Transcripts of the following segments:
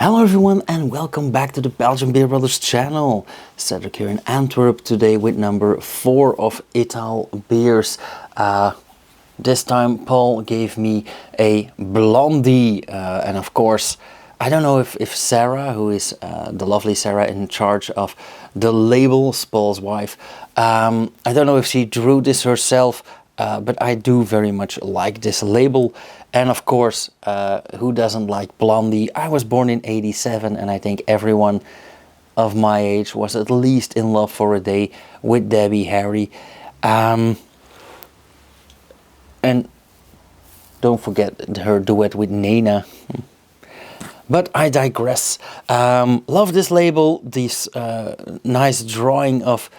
Hello everyone and welcome back to the Belgian Beer Brothers channel. Cedric here in Antwerp today with number 4 of I-tal Beers. This time Paul gave me a Blondie and of course I don't know if Sarah, who is the lovely Sarah in charge of the labels, Paul's wife, I don't know if she drew this herself, but I do very much like this label. And of course, who doesn't like Blondie? I was born in '87 and I think everyone of my age was at least in love for a day with Debbie Harry. And don't forget her duet with Nena. But I digress. Love this label, this nice drawing of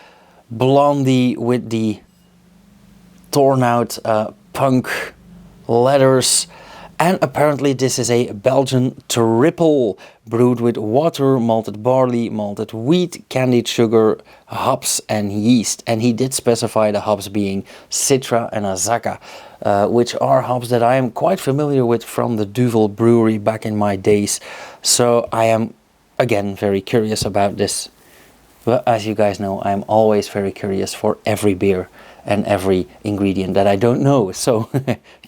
Blondie with the torn out punk letters. And apparently this is a Belgian Tripel brewed with water, malted barley, malted wheat, candied sugar, hops and yeast. And he did specify the hops being Citra and Azaka, which are hops that I am quite familiar with from the Duvel brewery back in my days. So I am again very curious about this. But as you guys know, I am always very curious for every beer and every ingredient that I don't know. So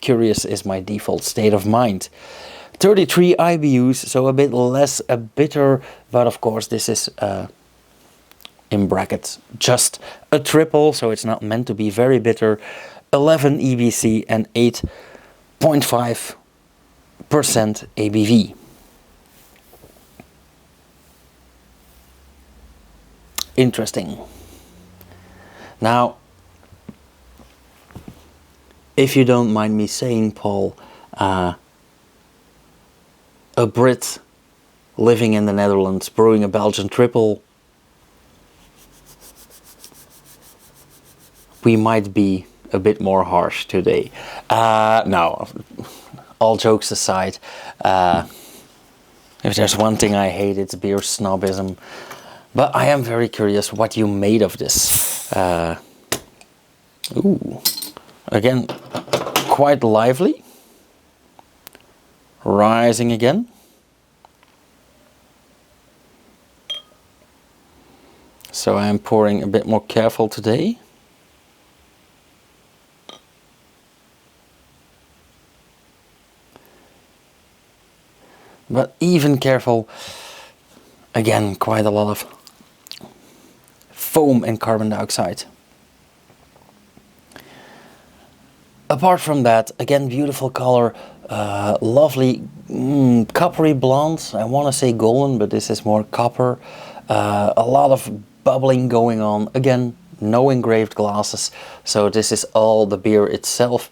curious is my default state of mind. 33 IBUs, so a bit less bitter, but of course this is in brackets just a triple, so it's not meant to be very bitter. 11 EBC and 8.5% ABV. Interesting. Now, if you don't mind me saying, Paul, a Brit living in the Netherlands brewing a Belgian triple, we might be a bit more harsh today. No, all jokes aside, if there's one thing I hate, it's beer snobism. But I am very curious what you made of this. Ooh. Again, quite lively. Rising again. So I am pouring a bit more careful today. But even careful, again, quite a lot of foam and carbon dioxide. Apart from that, again, beautiful color, lovely coppery blonde. I want to say golden, but this is more copper. A lot of bubbling going on. Again, no engraved glasses, so this is all the beer itself.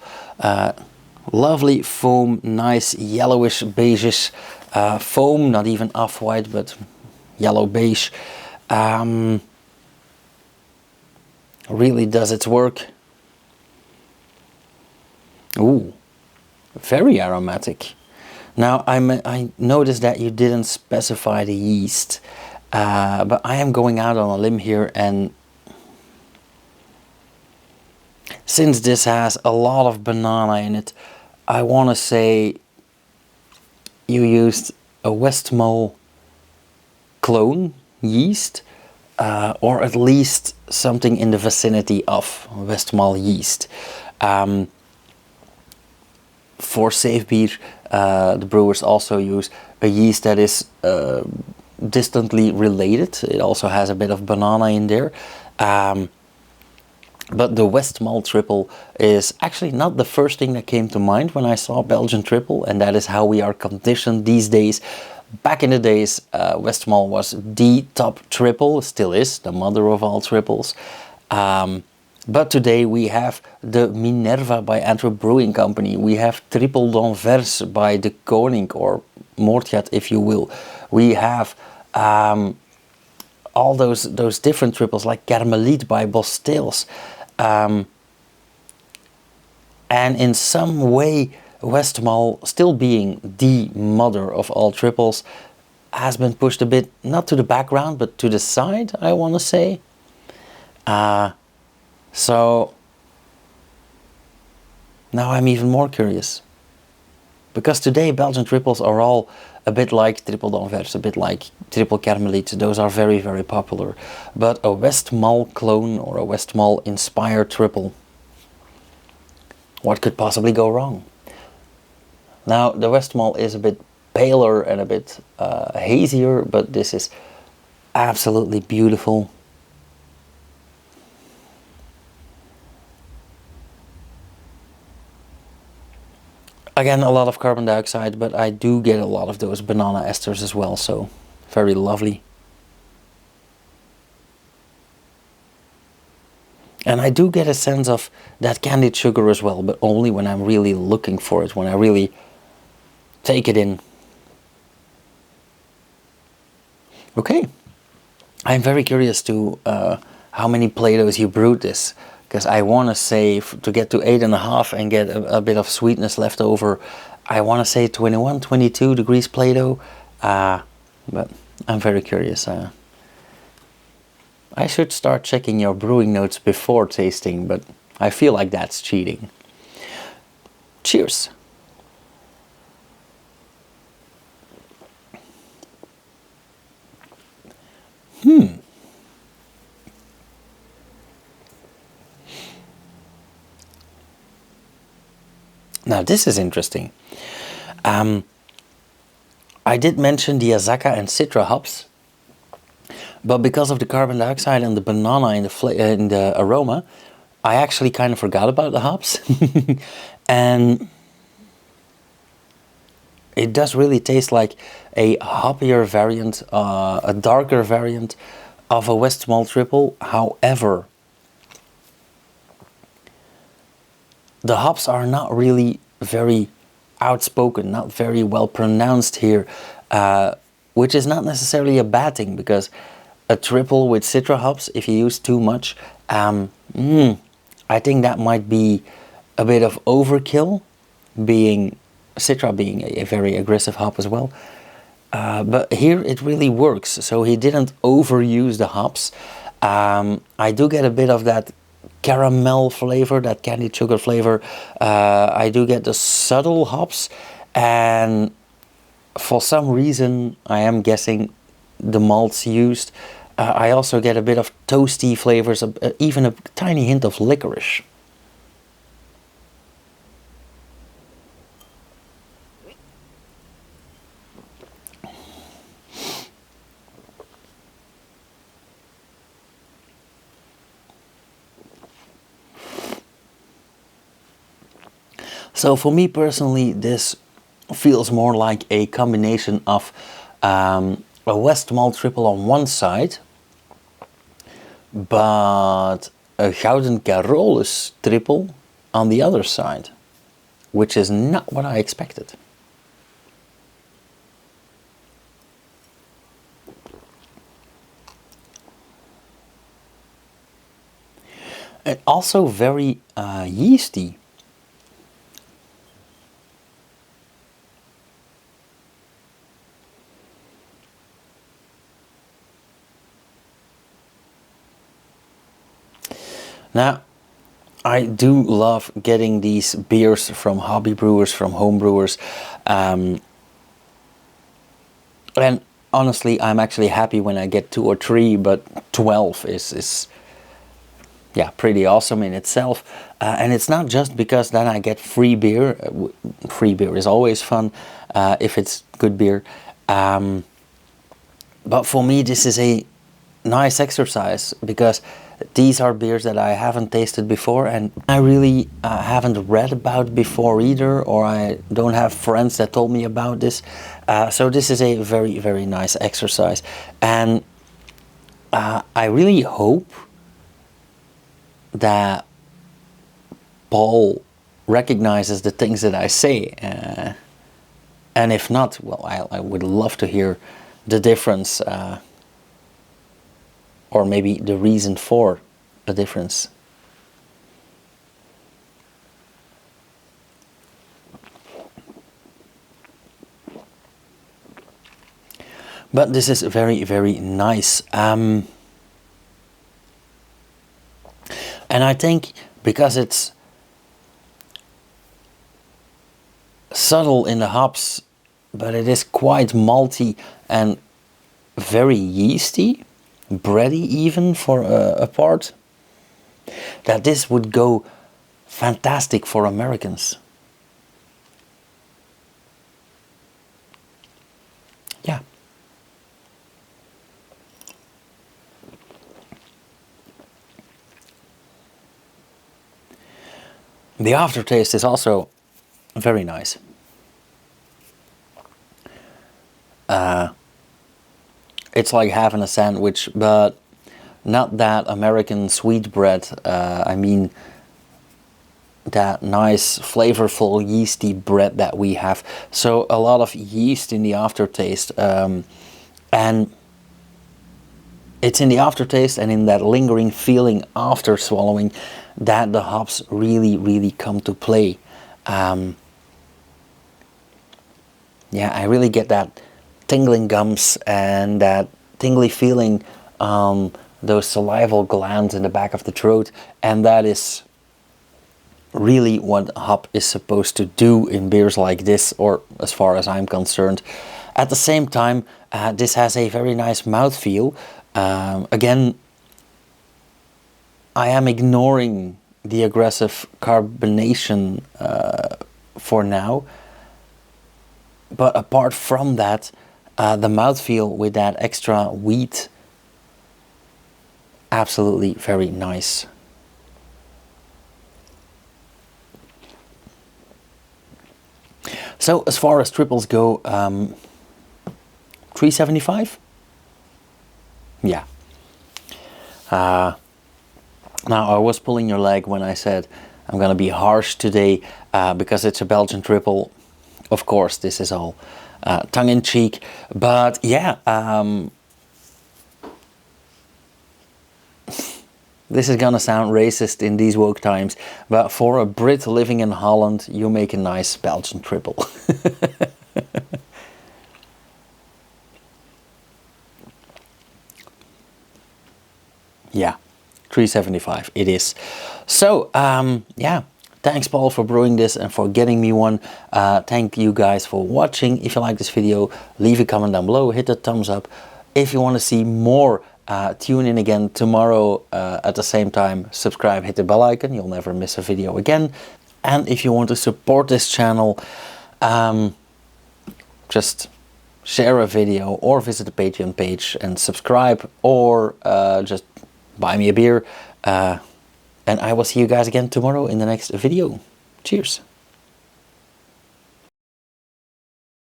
Lovely foam, nice yellowish beigeish foam, not even off-white, but yellow beige. Really does its work. Ooh, very aromatic. Now I noticed that you didn't specify the yeast, but I am going out on a limb here, and since this has a lot of banana in it, I want to say you used a Westmalle clone yeast, or at least something in the vicinity of Westmalle yeast. For safe beer, the brewers also use a yeast that is distantly related. It also has a bit of banana in there. But the Westmalle triple is actually not the first thing that came to mind when I saw Belgian triple, and that is how we are conditioned these days. Back in the days, Westmalle was the top triple, still is, the mother of all triples. But today we have the Minerva by Antwerp Brewing Company. We have Tripel d'Anvers by De Koning, or Moortgat if you will. We have all those different triples like Carmelite by Bostils. And in some way Westmalle, still being the mother of all triples, has been pushed a bit, not to the background, but to the side, I want to say. So now I'm even more curious, because today Belgian triples are all a bit like Tripel d'Anvers, a bit like Tripel Carmelite. Those are very, very popular. But a Westmalle clone or a Westmalle inspired triple, what could possibly go wrong? Now, the Westmalle is a bit paler and a bit hazier, but this is absolutely beautiful. Again, a lot of carbon dioxide, but I do get a lot of those banana esters as well, so very lovely. And I do get a sense of that candied sugar as well, but only when I'm really looking for it, when I really take it in. Okay, I'm very curious to how many Play-Dohs you brewed this, because I want to say to get to 8.5 and get a bit of sweetness left over, I want to say 21, 22 degrees Play-Doh, but I'm very curious. I should start checking your brewing notes before tasting, but I feel like that's cheating. Cheers! Now this is interesting. I did mention the Azacca and Citra hops, but because of the carbon dioxide and the banana in the aroma, I actually kind of forgot about the hops. And it does really taste like a hoppier variant, a darker variant of a Westmalle triple. However, the hops are not really very outspoken, not very well pronounced here, which is not necessarily a bad thing, because a triple with Citra hops, if you use too much, I think that might be a bit of overkill, being Citra being a very aggressive hop as well. But here it really works, so he didn't overuse the hops. I do get a bit of that caramel flavor, that candied sugar flavor. I do get the subtle hops, and for some reason, I am guessing the malts used, I also get a bit of toasty flavors, even a tiny hint of licorice. So for me personally, this feels more like a combination of a Westmalle triple on one side, but a Gouden Carolus triple on the other side, which is not what I expected. And also very yeasty. Now, I do love getting these beers from hobby brewers, from home brewers, and honestly, I'm actually happy when I get 2 or 3, but 12 is yeah, pretty awesome in itself. And it's not just because then I get free beer. Free beer is always fun if it's good beer. But for me, this is a nice exercise, because these are beers that I haven't tasted before, and I really haven't read about before either, or I don't have friends that told me about this. So this is a very, very nice exercise, and I really hope that Paul recognizes the things that I say, and if not, well, I would love to hear the difference, or maybe the reason for the difference. But this is very, very nice. And I think because it's subtle in the hops, but it is quite malty and very yeasty, bready even for a part, that this would go fantastic for Americans. Yeah. The aftertaste is also very nice. It's like having a sandwich, but not that American sweetbread. I mean that nice flavorful yeasty bread that we have. So a lot of yeast in the aftertaste, and it's in the aftertaste and in that lingering feeling after swallowing that the hops really come to play. Yeah, I really get that tingling gums and that tingly feeling on those salival glands in the back of the throat, and that is really what hop is supposed to do in beers like this, or as far as I'm concerned. At the same time, this has a very nice mouthfeel. Again, I am ignoring the aggressive carbonation for now, but apart from that, the mouthfeel with that extra wheat, absolutely very nice. So as far as triples go, 375. Yeah. Now I was pulling your leg when I said I'm gonna be harsh today because it's a Belgian triple. Of course, this is all tongue-in-cheek, but yeah, this is gonna sound racist in these woke times, but for a Brit living in Holland, you make a nice Belgian triple. Yeah, 375 it is. So yeah, thanks Paul for brewing this and for getting me one. Thank you guys for watching. If you like this video, leave a comment down below, hit the thumbs up. If you want to see more, tune in again tomorrow at the same time. Subscribe, hit the bell icon, you'll never miss a video again. And if you want to support this channel, just share a video or visit the Patreon page and subscribe, or just buy me a beer. And I will see you guys again tomorrow in the next video. Cheers.